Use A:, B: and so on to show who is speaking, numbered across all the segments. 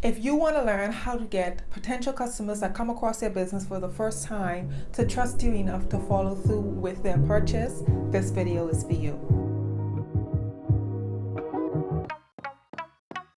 A: If you want to learn how to get potential customers that come across your business for the first time to trust you enough to follow through with their purchase, this video is for you.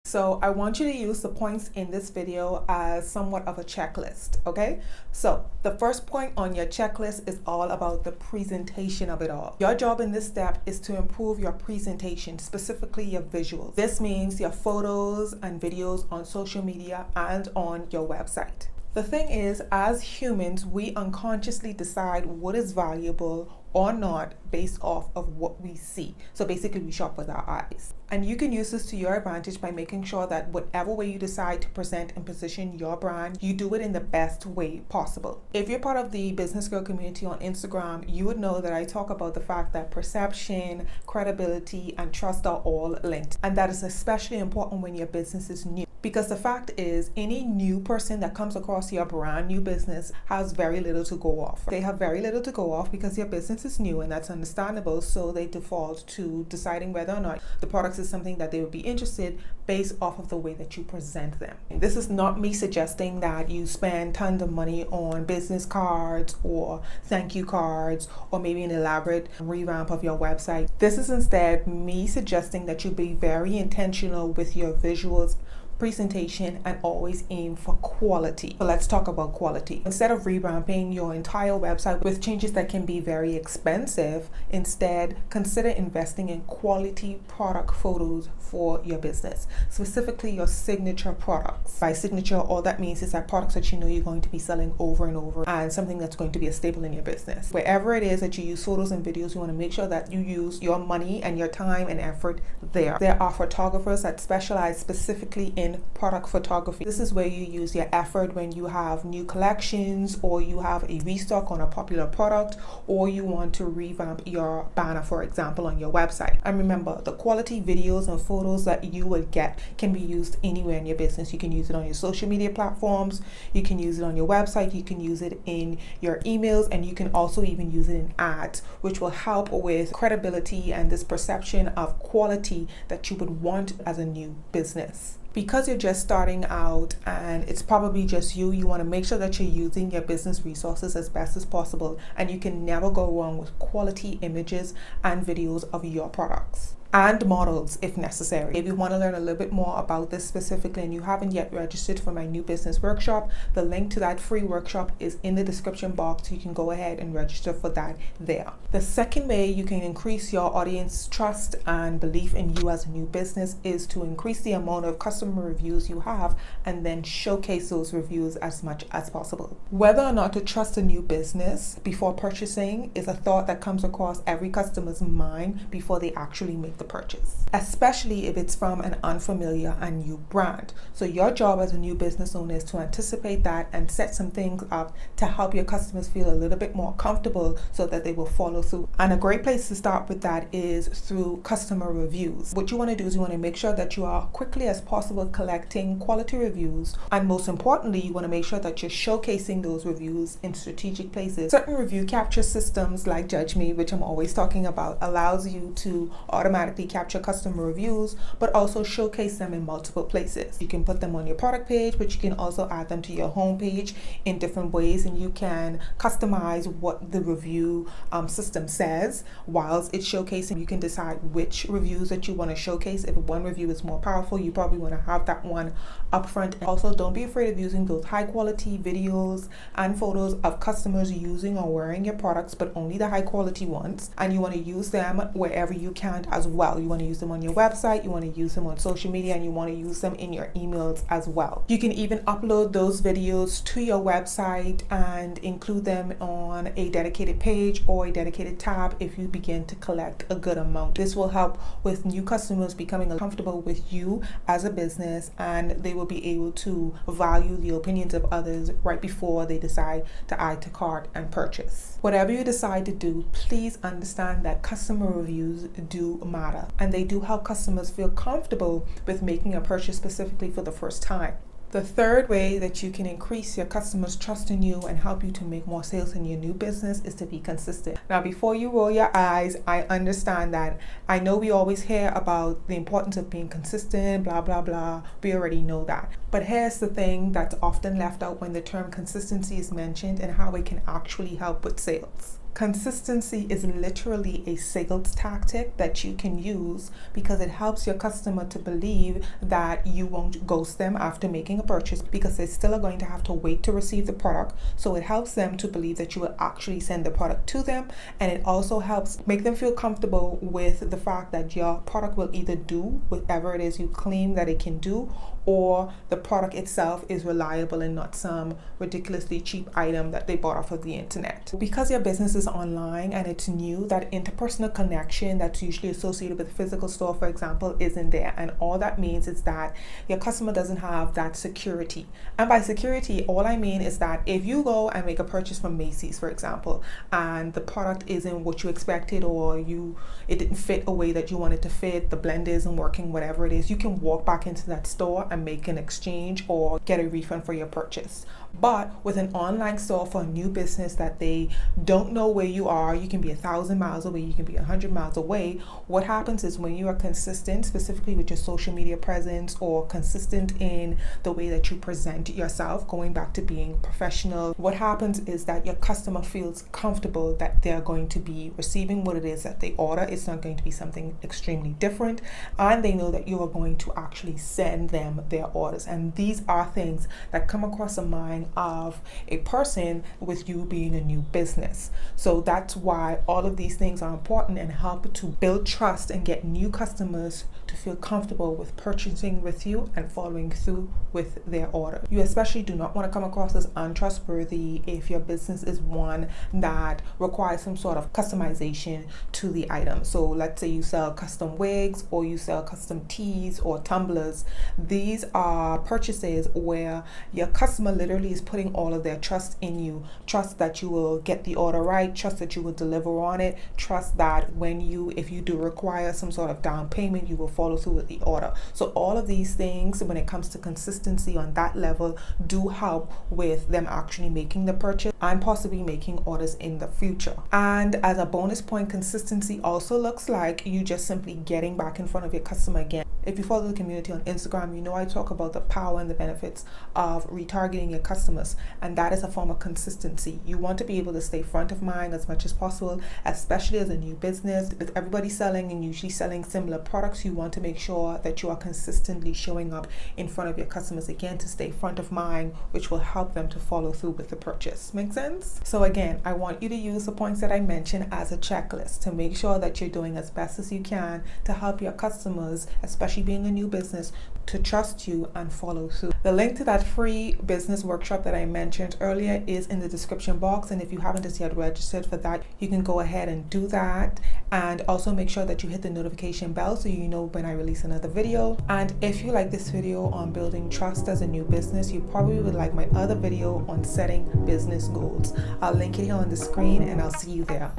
A: So I want you to use the points in this video as somewhat of a checklist, okay? So the first point on your checklist is all about the presentation of it all. Your job in this step is to improve your presentation, specifically your visuals. This means your photos and videos on social media and on your website. The thing is, as humans, we unconsciously decide what is valuable or not based off of what we see. So basically we shop with our eyes. And you can use this to your advantage by making sure that whatever way you decide to present and position your brand, you do it in the best way possible. If you're part of the Business Girl community on Instagram, you would know that I talk about the fact that perception, credibility, and trust are all linked. And that is especially important when your business is new. Because the fact is, any new person that comes across your brand new business has very little to go off. They have very little to go off because your business is new, and that's understandable. So they default to deciding whether or not the products is something that they would be interested based off of the way that you present them. This is not me suggesting that you spend tons of money on business cards or thank you cards or maybe an elaborate revamp of your website. This is instead me suggesting that you be very intentional with your visuals, presentation, and always aim for quality. So let's talk about quality. Instead of revamping your entire website with changes that can be very expensive, instead consider investing in quality product photos for your business, specifically your signature products. By signature, all that means is that products that you know you're going to be selling over and over and something that's going to be a staple in your business. Wherever it is that you use photos and videos, you want to make sure that you use your money and your time and effort there. There are photographers that specialize specifically in product photography. This is where you use your effort when you have new collections or you have a restock on a popular product or you want to revamp your banner, for example, on your website. And remember, the quality videos and photos that you will get can be used anywhere in your business. You can use it on your social media platforms, you can use it on your website, you can use it in your emails, and you can also even use it in ads, which will help with credibility and this perception of quality that you would want as a new business. Because you're just starting out and it's probably just you want to make sure that you're using your business resources as best as possible, and you can never go wrong with quality images and videos of your products. And models if necessary. If you want to learn a little bit more about this specifically and you haven't yet registered for my new business workshop, the link to that free workshop is in the description box. You can go ahead and register for that there. The second way you can increase your audience trust and belief in you as a new business is to increase the amount of customer reviews you have and then showcase those reviews as much as possible. Whether or not to trust a new business before purchasing is a thought that comes across every customer's mind before they actually make the purchase, especially if it's from an unfamiliar and new brand. So your job as a new business owner is to anticipate that and set some things up to help your customers feel a little bit more comfortable so that they will follow through. And a great place to start with that is through customer reviews. What you want to do is you want to make sure that you are quickly as possible collecting quality reviews, and most importantly, you want to make sure that you're showcasing those reviews in strategic places. Certain review capture systems like JudgeMe, which I'm always talking about, allows you to automatically capture customer reviews but also showcase them in multiple places. You can put them on your product page, but you can also add them to your home page in different ways, and you can customize what the review system says whilst it's showcasing. You can decide which reviews that you want to showcase. If one review is more powerful, you probably want to have that one up front. Also, don't be afraid of using those high quality videos and photos of customers using or wearing your products, but only the high quality ones, and you want to use them wherever you can as well. You want to use them on your website, you want to use them on social media, and you want to use them in your emails as well. You can even upload those videos to your website and include them on a dedicated page or a dedicated tab if you begin to collect a good amount. This will help with new customers becoming comfortable with you as a business, and they will be able to value the opinions of others right before they decide to add to cart and purchase. Whatever you decide to do, please understand that customer reviews do matter, and they do help customers feel comfortable with making a purchase specifically for the first time. The third way that you can increase your customers' trust in you and help you to make more sales in your new business is to be consistent. Now, before you roll your eyes, I understand that. I know we always hear about the importance of being consistent, blah, blah, blah. We already know that. But here's the thing that's often left out when the term consistency is mentioned and how it can actually help with sales. Consistency is literally a sales tactic that you can use because it helps your customer to believe that you won't ghost them after making a purchase, because they still are going to have to wait to receive the product. So it helps them to believe that you will actually send the product to them, and it also helps make them feel comfortable with the fact that your product will either do whatever it is you claim that it can do, or the product itself is reliable and not some ridiculously cheap item that they bought off of the internet. Because your business is online and it's new, that interpersonal connection that's usually associated with a physical store, for example, isn't there. And all that means is that your customer doesn't have that security. And by security, all I mean is that if you go and make a purchase from Macy's, for example, and the product isn't what you expected, or it didn't fit a way that you wanted to fit, the blend isn't working, whatever it is, you can walk back into that store and make an exchange or get a refund for your purchase. But with an online store for a new business that they don't know where you are, you can be 1,000 miles away, you can be 100 miles away. What happens is when you are consistent, specifically with your social media presence, or consistent in the way that you present yourself, going back to being professional, what happens is that your customer feels comfortable that they're going to be receiving what it is that they order. It's not going to be something extremely different, and they know that you are going to actually send them their orders. And these are things that come across the mind of a person with you being a new business. So that's why all of these things are important and help to build trust and get new customers to feel comfortable with purchasing with you and following through with their order. You especially do not want to come across as untrustworthy if your business is one that requires some sort of customization to the item. So let's say you sell custom wigs, or you sell custom teas or tumblers. These are purchases where your customer literally is putting all of their trust in you. Trust that you will get the order right, trust that you will deliver on it, trust that if you do require some sort of down payment, you will follow through with the order. So all of these things, when it comes to consistency on that level, do help with them actually making the purchase and possibly making orders in the future. And as a bonus point, consistency also looks like you just simply getting back in front of your customer again. If you follow the community on Instagram, you know I talk about the power and the benefits of retargeting your customers, and that is a form of consistency. You want to be able to stay front of mind as much as possible, especially as a new business. With everybody selling and usually selling similar products, you want to make sure that you are consistently showing up in front of your customers again to stay front of mind, which will help them to follow through with the purchase. Make sense? So again, I want you to use the points that I mentioned as a checklist to make sure that you're doing as best as you can to help your customers, especially being a new business, to trust you and follow through. The link to that free business workshop that I mentioned earlier is in the description box, and if you haven't as yet registered for that, you can go ahead and do that. And also make sure that you hit the notification bell so you know when I release another video. And if you like this video on building trust as a new business, you probably would like my other video on setting business goals. I'll link it here on the screen, and I'll see you there.